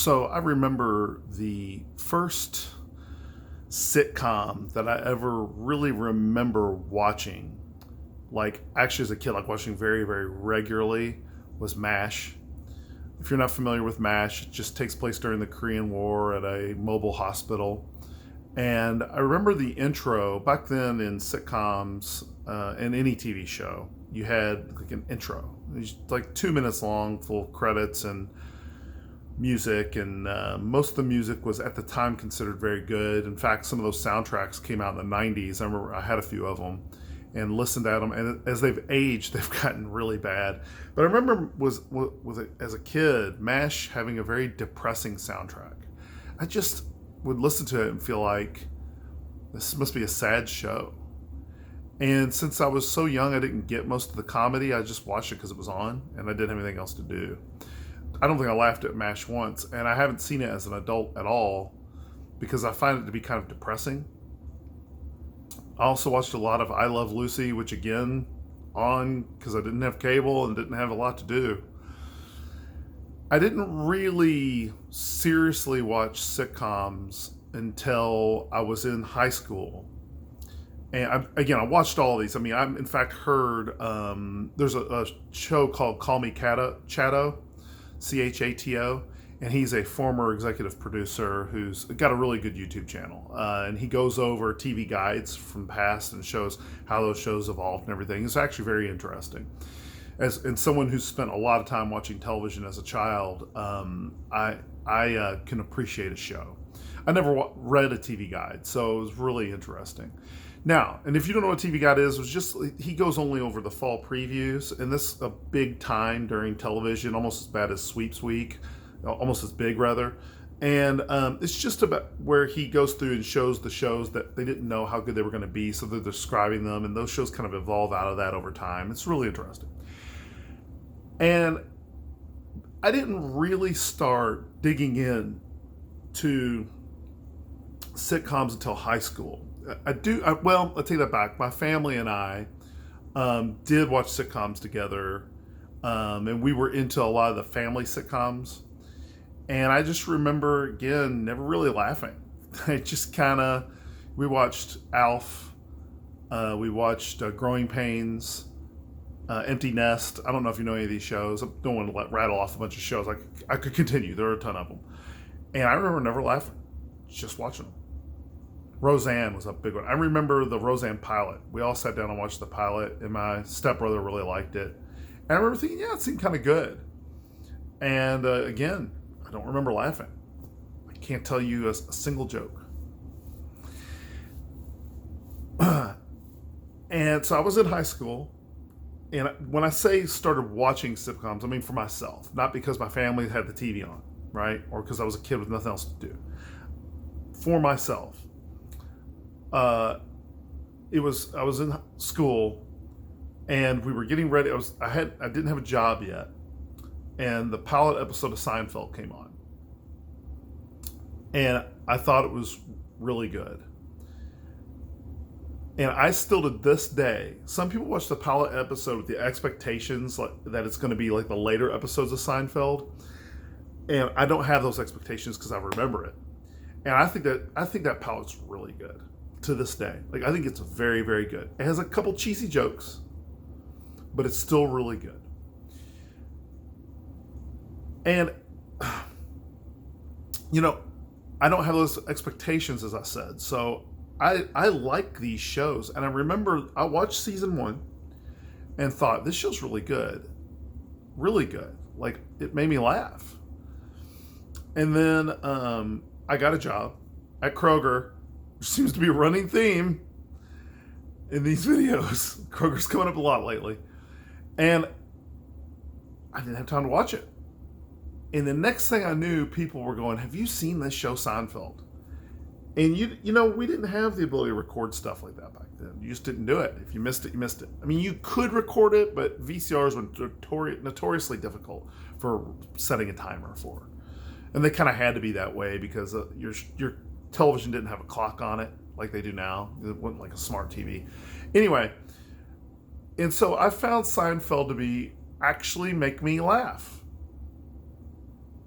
So I remember the first sitcom that I ever really remember watching, like actually as a kid, like watching very, very regularly, was MASH. If you're not familiar with MASH, it just takes place during the Korean War at a mobile hospital. And I remember the intro back then in sitcoms and any TV show, you had like an intro. It was like 2 minutes long, full of credits and music, and most of the music was at the time considered very good. In fact, some of those soundtracks came out in the 90s. I remember I had a few of them and listened at them, and as they've aged, they've gotten really bad. But I remember as a kid, MASH having a very depressing soundtrack. I just would listen to it and feel like this must be a sad show. And since I was so young, I didn't get most of the comedy. I just watched it because it was on, and I didn't have anything else to do. I don't think I laughed at MASH once, and I haven't seen it as an adult at all because I find it to be kind of depressing. I also watched a lot of I Love Lucy, which again, on because I didn't have cable and didn't have a lot to do. I didn't really seriously watch sitcoms until I was in high school. And I watched all of these. I mean, I've in fact heard there's a show called Call Me Chatto, Chato, and he's a former executive producer who's got a really good YouTube channel. And he goes over TV guides from past and shows how those shows evolved and everything. It's actually very interesting. And someone who's spent a lot of time watching television as a child, I can appreciate a show. I never read a TV guide, so it was really interesting. Now, and if you don't know what TV Guide is, it was just he goes only over the fall previews, and this is a big time during television, almost as bad as Sweeps Week, almost as big rather. And it's just about where he goes through and shows the shows that they didn't know how good they were going to be, so they're describing them, and those shows kind of evolve out of that over time. It's really interesting. And I didn't really start digging in to sitcoms until high school. I'll take that back. My family and I did watch sitcoms together, and we were into a lot of the family sitcoms. And I just remember, again, never really laughing. I just we watched Alf, we watched Growing Pains, Empty Nest. I don't know if you know any of these shows. I don't want to rattle off a bunch of shows. I could continue. There are a ton of them. And I remember never laughing, just watching them. Roseanne was a big one. I remember the Roseanne pilot. We all sat down and watched the pilot, and my stepbrother really liked it. And I remember thinking, yeah, it seemed kind of good. And again, I don't remember laughing. I can't tell you a single joke. And so I was in high school, and when I say started watching sitcoms, I mean for myself, not because my family had the TV on, right? Or because I was a kid with nothing else to do. For myself. I was in school, and we were getting ready. I didn't have a job yet, and the pilot episode of Seinfeld came on, and I thought it was really good. And I still to this day, some people watch the pilot episode with the expectations that it's going to be like the later episodes of Seinfeld, and I don't have those expectations because I remember it, and I think that pilot's really good. To this day. I think it's very, very good. It has a couple cheesy jokes, but it's still really good. And, I don't have those expectations, as I said. So I like these shows. And I remember I watched season 1 and thought, this show's really good. Really good. It made me laugh. And then I got a job at Kroger, which seems to be a running theme in these videos. Kroger's coming up a lot lately. And I didn't have time to watch it. And the next thing I knew, people were going, have you seen this show Seinfeld? And we didn't have the ability to record stuff like that back then. You just didn't do it. If you missed it, you missed it. I mean, you could record it, but VCRs were notoriously difficult for setting a timer for. And they kind of had to be that way because your television didn't have a clock on it like they do now. It wasn't like a smart TV. Anyway, and so I found Seinfeld to be actually make me laugh,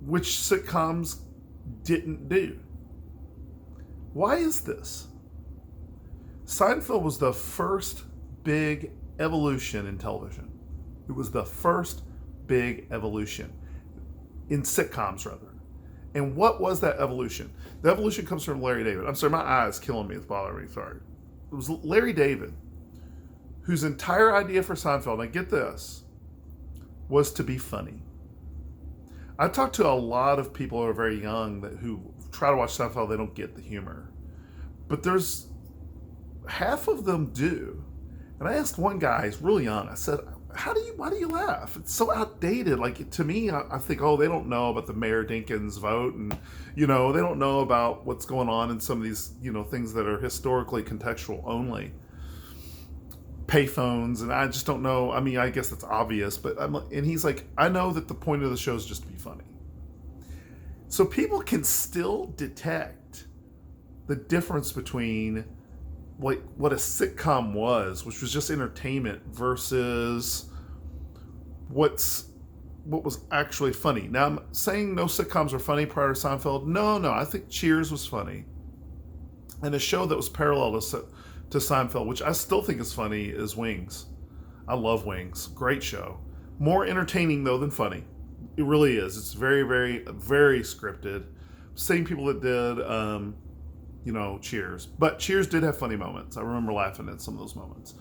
which sitcoms didn't do. Why is this? Seinfeld was the first big evolution in television. It was the first big evolution in sitcoms, rather. And what was that evolution? The evolution comes from Larry David. I'm sorry, my eye is killing me. It's bothering me. Sorry. It was Larry David, whose entire idea for Seinfeld, and I get this, was to be funny. I talked to a lot of people who are very young who try to watch Seinfeld, they don't get the humor. But there's half of them do. And I asked one guy, he's really young, I said, why do you laugh? It's so outdated. Like, to me, I think, oh, they don't know about the Mayor Dinkins vote, and, they don't know about what's going on in some of these, things that are historically contextual only. Payphones, and I just don't know. I mean, I guess that's obvious, but and he's like, I know that the point of the show is just to be funny. So people can still detect the difference between like what a sitcom was, which was just entertainment, versus what was actually funny. Now, I'm saying no sitcoms were funny prior to Seinfeld. No, I think Cheers was funny, and a show that was parallel to Seinfeld, which I still think is funny, is Wings. I love Wings. Great show. More entertaining, though, than funny. It really is. It's very, very, very scripted. Same people that did, Cheers. But Cheers did have funny moments. I remember laughing at some of those moments.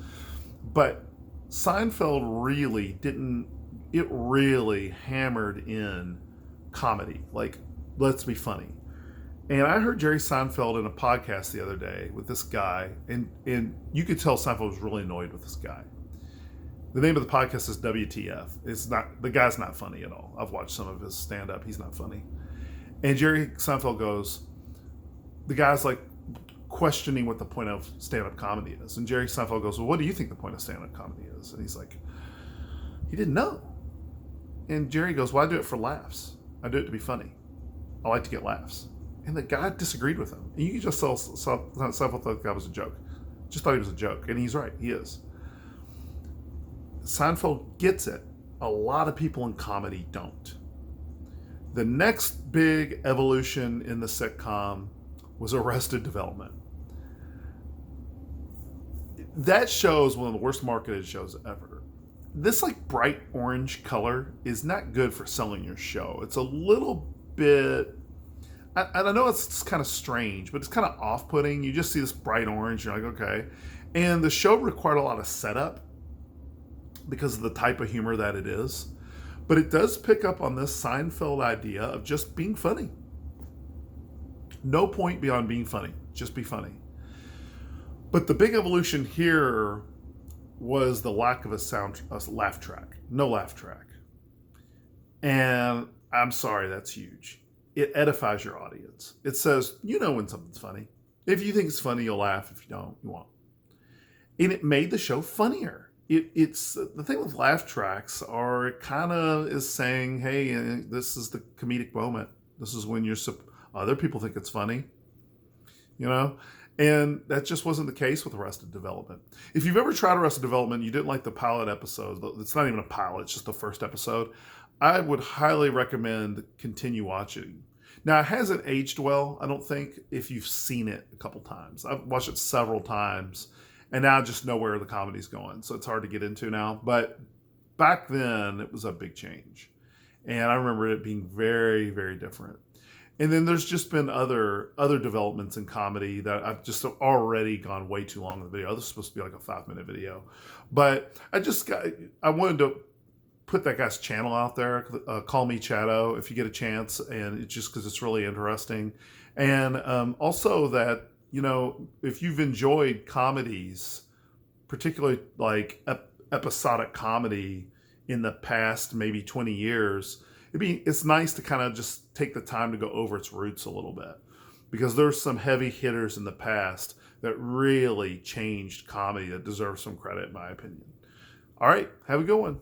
But Seinfeld really didn't. It really hammered in comedy. Like, let's be funny. And I heard Jerry Seinfeld in a podcast the other day with this guy, and you could tell Seinfeld was really annoyed with this guy. The name of the podcast is WTF. The guy's not funny at all. I've watched some of his stand-up. He's not funny. And Jerry Seinfeld goes, the guy's like questioning what the point of stand-up comedy is. And Jerry Seinfeld goes, well, what do you think the point of stand-up comedy is? And he's like, he didn't know. And Jerry goes, well, I do it for laughs. I do it to be funny. I like to get laughs. And the guy disagreed with him. And you can just tell Seinfeld thought the guy was a joke. Just thought he was a joke. And he's right. He is. Seinfeld gets it. A lot of people in comedy don't. The next big evolution in the sitcom was Arrested Development. That show is one of the worst marketed shows ever. This like bright orange color is not good for selling your show. It's a little bit, and I know it's kind of strange, but it's kind of off-putting. You just see this bright orange, you're like, okay. And the show required a lot of setup because of the type of humor that it is. But it does pick up on this Seinfeld idea of just being funny. No point beyond being funny. Just be funny. But the big evolution here was the lack of a laugh track. No laugh track. And I'm sorry, that's huge. It edifies your audience. It says, you know when something's funny. If you think it's funny, you'll laugh. If you don't, you won't. And it made the show funnier. It's the thing with laugh tracks are it kind of is saying, hey, this is the comedic moment. This is when other people think it's funny, and that just wasn't the case with Arrested Development. If you've ever tried Arrested Development, you didn't like the pilot episode. It's not even a pilot, it's just the first episode. I would highly recommend continue watching. Now, it hasn't aged well, I don't think, if you've seen it a couple times. I've watched it several times. And now I just know where the comedy's going. So it's hard to get into now. But back then, it was a big change. And I remember it being very, very different. And then there's just been other developments in comedy that I've just already gone way too long in the video. This is supposed to be like a 5-minute video. But I wanted to put that guy's channel out there. Call Me Chatto if you get a chance. And it's just because it's really interesting. And also that, if you've enjoyed comedies, particularly like episodic comedy in the past maybe 20 years, it's nice to kind of just take the time to go over its roots a little bit, because there's some heavy hitters in the past that really changed comedy that deserve some credit, in my opinion. All right, have a good one.